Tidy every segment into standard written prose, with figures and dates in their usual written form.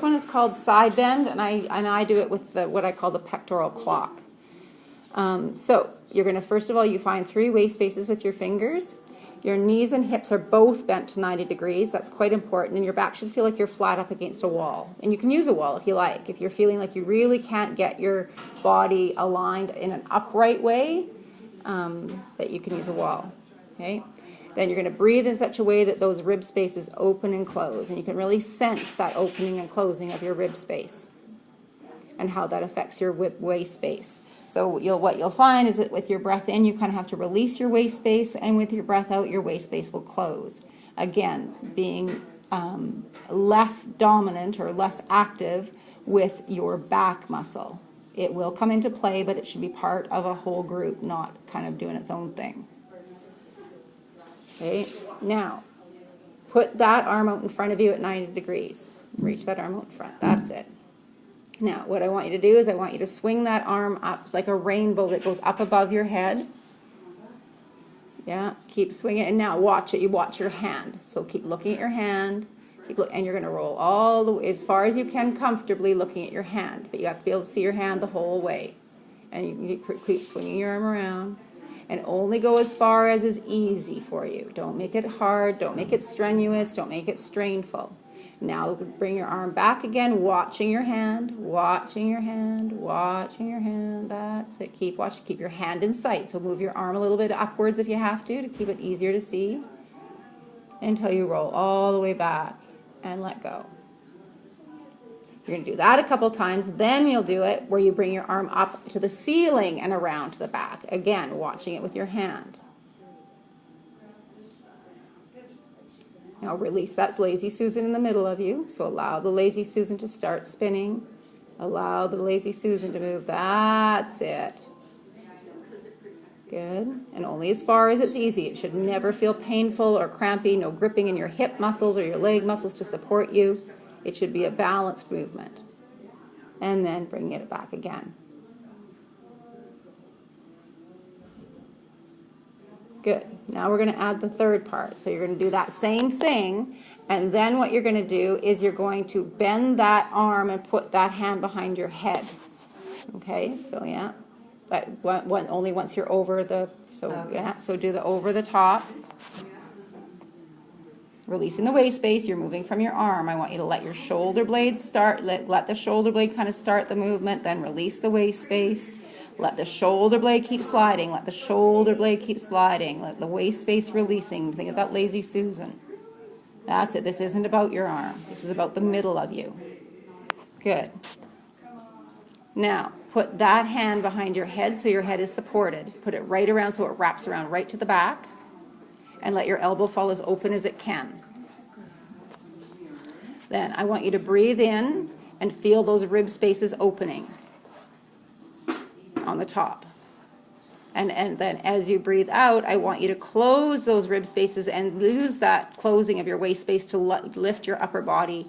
one is called side bend, and I do it with what I call the pectoral clock. So you're going to, first of all, you find 3 waist spaces with your fingers. Your knees and hips are both bent to 90 degrees. That's quite important. And your back should feel like you're flat up against a wall. And you can use a wall if you like. If you're feeling like you really can't get your body aligned in an upright way, that you can use a wall. Okay? Then you're going to breathe in such a way that those rib spaces open and close. And you can really sense that opening and closing of your rib space and how that affects your waist space. So what you'll find is that with your breath in, you kind of have to release your waist space, and with your breath out, your waist space will close. Again, being less dominant or less active with your back muscle. It will come into play, but it should be part of a whole group, not kind of doing its own thing. Okay, now, put that arm out in front of you at 90 degrees. Reach that arm out in front. That's it. Now, what I want you to do is I want you to swing that arm up like a rainbow that goes up above your head. Yeah, keep swinging. And now watch it. You watch your hand. So keep looking at your hand. And you're going to roll all the way as far as you can comfortably looking at your hand. But you have to be able to see your hand the whole way. And you keep swinging your arm around. And only go as far as is easy for you. Don't make it hard. Don't make it strenuous. Don't make it strainful. Now bring your arm back again, watching your hand, watching your hand, watching your hand. That's it. Keep watching. Keep your hand in sight. So move your arm a little bit upwards if you have to keep it easier to see until you roll all the way back and let go. You're going to do that a couple times. Then you'll do it where you bring your arm up to the ceiling and around to the back. Again, watching it with your hand. Now release that lazy Susan in the middle of you. So allow the lazy Susan to start spinning. Allow the lazy Susan to move. That's it. Good. And only as far as it's easy. It should never feel painful or crampy. No gripping in your hip muscles or your leg muscles to support you. It should be a balanced movement. And then bring it back again. Good. Now we're going to add the third part. So you're going to do that same thing, and then what you're going to do is you're going to bend that arm and put that hand behind your head. Okay, so yeah, but only once you're over the, so do the over the top. Releasing the waist space, you're moving from your arm. I want you to let your shoulder blade start, let the shoulder blade kind of start the movement, then release the waist space. Let the shoulder blade keep sliding. Let the shoulder blade keep sliding. Let the waist space releasing. Think of that lazy Susan. That's it. This isn't about your arm. This is about the middle of you. Good. Now, put that hand behind your head so your head is supported. Put it right around so it wraps around right to the back. And let your elbow fall as open as it can. Then I want you to breathe in and feel those rib spaces opening on the top. And then as you breathe out, I want you to close those rib spaces and use that closing of your waist space to lift your upper body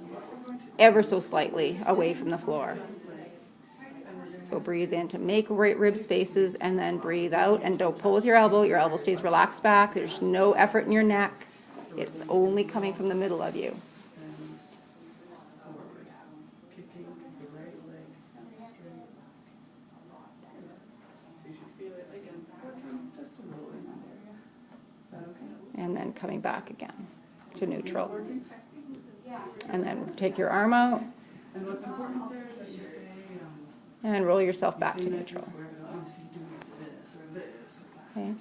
ever so slightly away from the floor. So breathe in to make rib spaces, and then breathe out, and don't pull with your elbow. Your elbow stays relaxed back. There's no effort in your neck. It's only coming from the middle of you. And then coming back again to neutral. And then take your arm out and roll yourself back to neutral. Okay.